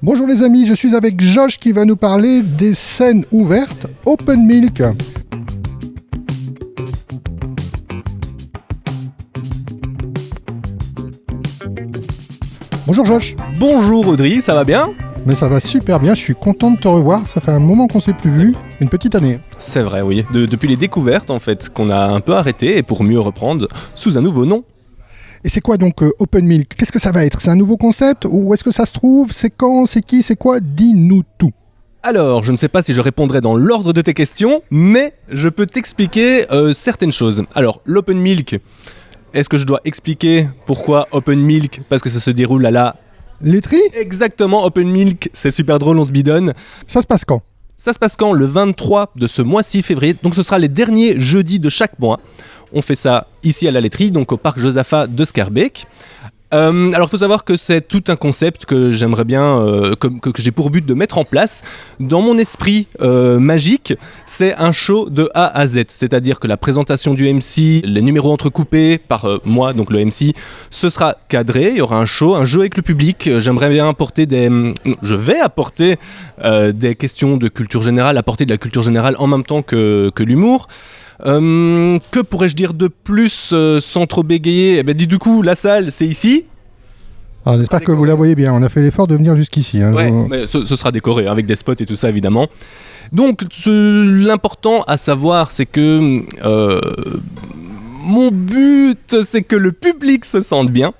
Bonjour les amis, je suis avec Josh qui va nous parler des scènes ouvertes Open Milk. Bonjour Josh. Bonjour Audrey, ça va bien ? Mais ça va super bien, je suis content de te revoir, ça fait un moment qu'on s'est plus vu, une petite année. C'est vrai, oui. Depuis les découvertes, en fait, qu'on a un peu arrêté et pour mieux reprendre sous un nouveau nom. Et c'est quoi donc Open Milk ? Qu'est-ce que ça va être ? C'est un nouveau concept ? Où est-ce que ça se trouve ? C'est quand ? C'est qui ? C'est quoi ? Dis-nous tout. Alors, je ne sais pas si je répondrai dans l'ordre de tes questions, mais je peux t'expliquer certaines choses. Alors, l'Open Milk, est-ce que je dois expliquer pourquoi Open Milk ? Parce que ça se déroule à la... Laiterie ? Exactement, Open Milk, c'est super drôle, on se bidonne. Ça se passe quand ? Ça se passe quand ? Le 23 de ce mois-ci, février, donc ce sera les derniers jeudis de chaque mois. On fait ça ici à la laiterie, donc au parc Josaphat de Schaerbeek. Alors il faut savoir que c'est tout un concept que j'aimerais bien, que j'ai pour but de mettre en place. Dans mon esprit magique, c'est un show de A à Z. C'est-à-dire que la présentation du MC, les numéros entrecoupés par moi, donc le MC, ce sera cadré. Il y aura un show, un jeu avec le public. J'aimerais bien apporter je vais apporter des questions de culture générale, apporter de la culture générale en même temps que l'humour. Que pourrais-je dire de plus sans trop bégayer ? Eh ben, du coup, la salle, c'est ici. Alors, on espère que vous la voyez bien, on a fait l'effort de venir jusqu'ici. Hein. Ouais, mais ce sera décoré avec des spots et tout ça, évidemment. Donc, l'important à savoir, c'est que mon but, c'est que le public se sente bien.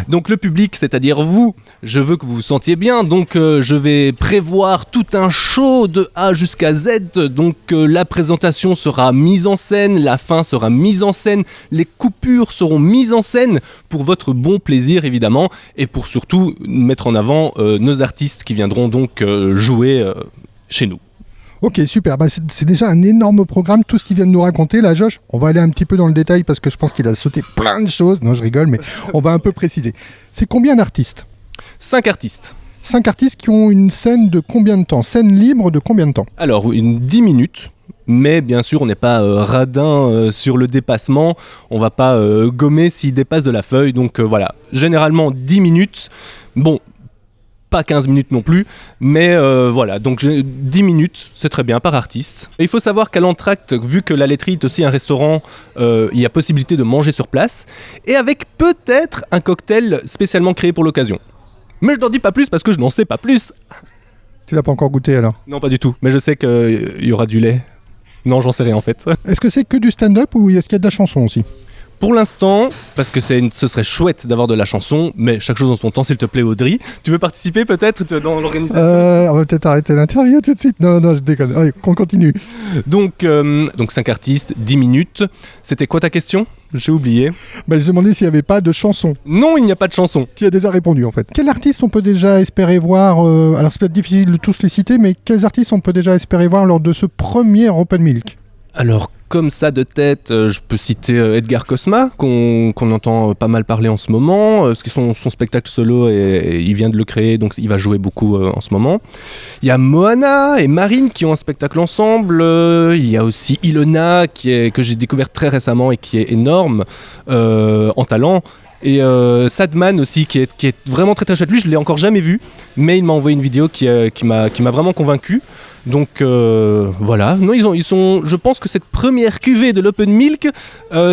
Donc le public, c'est-à-dire vous, je veux que vous vous sentiez bien. Donc je vais prévoir tout un show de A jusqu'à Z. Donc la présentation sera mise en scène, la fin sera mise en scène, les coupures seront mises en scène pour votre bon plaisir évidemment et pour surtout mettre en avant nos artistes qui viendront donc jouer chez nous. Ok, super. Bah, c'est déjà un énorme programme, tout ce qu'il vient de nous raconter. Là, Josh, on va aller un petit peu dans le détail parce que je pense qu'il a sauté plein de choses. Non, je rigole, mais on va un peu préciser. C'est combien d'artistes ? 5 artistes. 5 artistes qui ont une scène de combien de temps ? Scène libre de combien de temps ? Alors, 10 minutes. Mais bien sûr, on n'est pas radin sur le dépassement. On va pas gommer s'il dépasse de la feuille. Donc voilà, généralement 10 minutes. Bon, pas 15 minutes non plus, mais voilà, donc 10 minutes, c'est très bien par artiste. Et il faut savoir qu'à l'entracte, vu que la laiterie est aussi un restaurant, il y a possibilité de manger sur place, et avec peut-être un cocktail spécialement créé pour l'occasion. Mais je n'en dis pas plus parce que je n'en sais pas plus. Tu l'as pas encore goûté alors ? Non, pas du tout, mais je sais qu'il y aura du lait. Non, j'en sais rien en fait. Est-ce que c'est que du stand-up ou est-ce qu'il y a de la chanson aussi ? Pour l'instant, parce que ce serait chouette d'avoir de la chanson, mais chaque chose en son temps, s'il te plaît, Audrey. Tu veux participer peut-être dans l'organisation ? On va peut-être arrêter l'interview tout de suite. Non, je déconne. Allez, qu'on continue. Donc 5 artistes, 10 minutes. C'était quoi ta question ? J'ai oublié. Bah, je demandais s'il n'y avait pas de chanson. Non, il n'y a pas de chanson. Tu as déjà répondu en fait. Quels artistes on peut déjà espérer voir alors c'est peut-être difficile de tous les citer, mais quels artistes on peut déjà espérer voir lors de ce premier Open Milk ? Alors, comme ça de tête, je peux citer Edgar Cosma, qu'on entend pas mal parler en ce moment, parce que son spectacle solo, et il vient de le créer, donc il va jouer beaucoup en ce moment. Il y a Moana et Marine qui ont un spectacle ensemble. Il y a aussi Ilona, que j'ai découvert très récemment et qui est énorme en talent. Et Sadman aussi, qui est vraiment très très chouette. Lui, je ne l'ai encore jamais vu, mais il m'a envoyé une vidéo qui m'a vraiment convaincu. Donc voilà, non, ils sont, je pense que cette première cuvée de l'Open Milk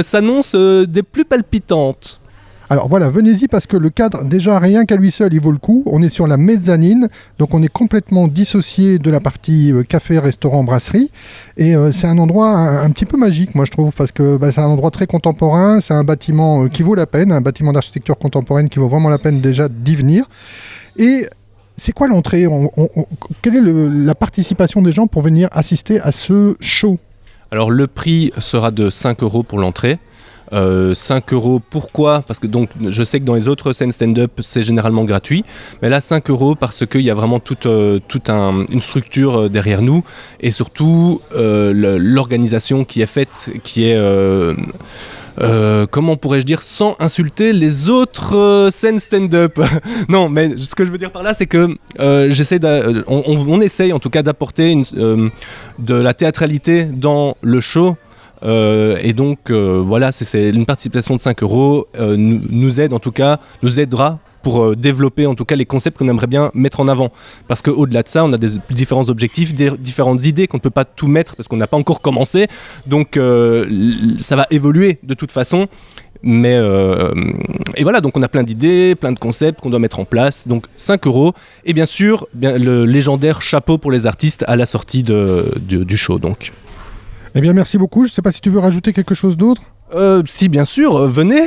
s'annonce des plus palpitantes. Alors voilà, venez-y parce que le cadre, déjà rien qu'à lui seul, il vaut le coup. On est sur la mezzanine, donc on est complètement dissocié de la partie café, restaurant, brasserie. Et c'est un endroit un petit peu magique, moi je trouve, parce que c'est un endroit très contemporain, c'est un bâtiment qui vaut la peine, un bâtiment d'architecture contemporaine qui vaut vraiment la peine déjà d'y venir. Et c'est quoi l'entrée ? Quelle est la participation des gens pour venir assister à ce show ? Alors le prix sera de 5 € pour l'entrée. 5 €, pourquoi ? Parce que donc, je sais que dans les autres scènes stand-up, c'est généralement gratuit. Mais là, 5 € parce qu'il y a vraiment toute une structure derrière nous. Et surtout, l'organisation qui est faite, qui est... comment pourrais-je dire, sans insulter les autres scènes stand-up. Non, mais ce que je veux dire par là, c'est que on essaye en tout cas d'apporter de la théâtralité dans le show. Et donc voilà, c'est une participation de 5 € nous aide en tout cas, nous aidera pour développer en tout cas les concepts qu'on aimerait bien mettre en avant. Parce qu'au-delà de ça, on a des différents objectifs, des différentes idées qu'on ne peut pas tout mettre parce qu'on n'a pas encore commencé. Donc ça va évoluer de toute façon. Mais et voilà, donc on a plein d'idées, plein de concepts qu'on doit mettre en place. Donc 5 €. Et bien sûr, le légendaire chapeau pour les artistes à la sortie du show. Donc. Eh bien, merci beaucoup. Je ne sais pas si tu veux rajouter quelque chose d'autre. Si, bien sûr, venez.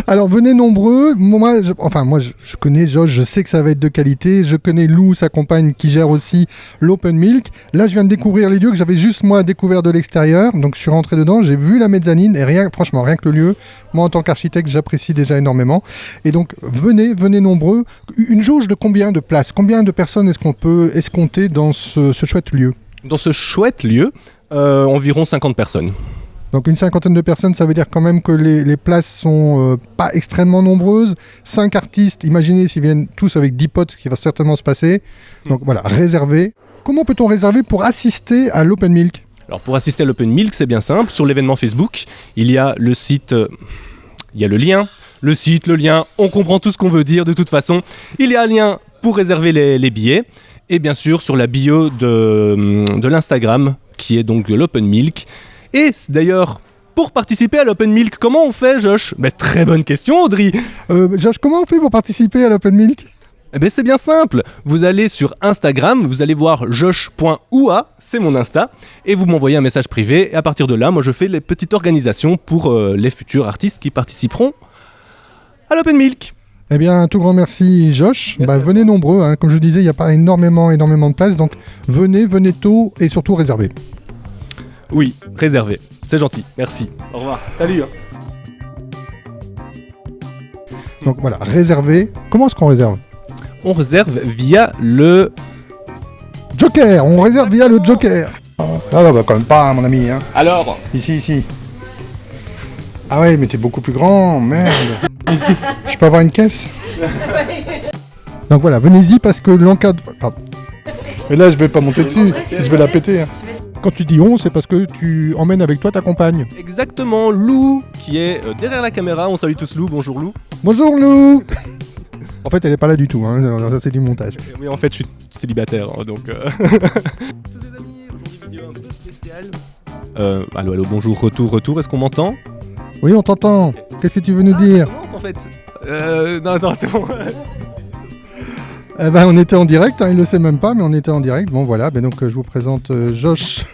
Alors venez nombreux. Moi, je connais Josh, je sais que ça va être de qualité. Je connais Lou, sa compagne, qui gère aussi l'Open Milk. Là, je viens de découvrir les lieux que j'avais juste moi découvert de l'extérieur. Donc je suis rentré dedans, j'ai vu la mezzanine et franchement, rien que le lieu, moi en tant qu'architecte, j'apprécie déjà énormément. Et donc venez nombreux. Une jauge de combien de places, combien de personnes est-ce qu'on peut escompter dans ce chouette lieu? Dans ce chouette lieu, environ 50 personnes. Donc une cinquantaine de personnes, ça veut dire quand même que les places sont pas extrêmement nombreuses. 5 artistes, imaginez s'ils viennent tous avec 10 potes, ce qui va certainement se passer. Donc voilà, réservé. Comment peut-on réserver pour assister à l'Open Milk? Alors pour assister à l'Open Milk, c'est bien simple. Sur l'événement Facebook, il y a le site, il y a le lien. Le site, le lien, on comprend tout ce qu'on veut dire de toute façon. Il y a un lien pour réserver les billets. Et bien sûr, sur la bio de l'Instagram, qui est donc de l'Open Milk. Et d'ailleurs, pour participer à l'Open Milk, comment on fait, Josh? Très bonne question, Audrey. Josh, comment on fait pour participer à l'Open Milk? C'est bien simple. Vous allez sur Instagram, vous allez voir josh.oua, c'est mon Insta, et vous m'envoyez un message privé. Et à partir de là, moi, je fais les petites organisations pour les futurs artistes qui participeront à l'Open Milk. Eh bien, un tout grand merci, Josh. Venez nombreux. Hein. Comme je disais, il n'y a pas énormément de place. Donc, venez tôt et surtout réservez. Oui, réservé. C'est gentil, merci. Au revoir. Salut. Donc voilà, réservé. Comment est-ce qu'on réserve? On réserve via le Joker. On réserve via le Joker. Ah quand même pas, mon ami. Hein. Alors Ici. Ah ouais, mais t'es beaucoup plus grand, merde. Je peux avoir une caisse? Donc voilà, venez-y parce que l'encadre... Pardon. Mais là, je vais pas monter dessus, je vais la péter. Hein. Quand tu dis on, c'est parce que tu emmènes avec toi ta compagne. Exactement, Lou, qui est derrière la caméra. On salue tous Lou, bonjour Lou. Bonjour Lou. En fait, elle est pas là du tout, hein. Ça c'est du montage. Oui, en fait, je suis célibataire, donc... Tous les amis, aujourd'hui vidéo un peu spéciale. Allô, bonjour, retour, est-ce qu'on m'entend? Oui, on t'entend. Qu'est-ce que tu veux nous dire? Ça commence en fait. Non, attends, c'est bon. On était en direct, hein, il le sait même pas, mais on était en direct. Bon voilà, donc je vous présente Josh.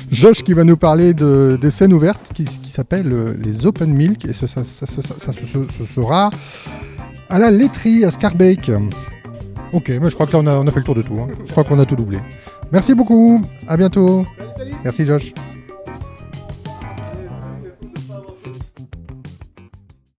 Josh qui va nous parler des scènes ouvertes qui s'appellent les Open Milk. Et ça sera à la laiterie à Scarbeck. Ok, mais je crois que là on a fait le tour de tout. Hein. Je crois qu'on a tout doublé. Merci beaucoup, à bientôt. Salut. Merci Josh.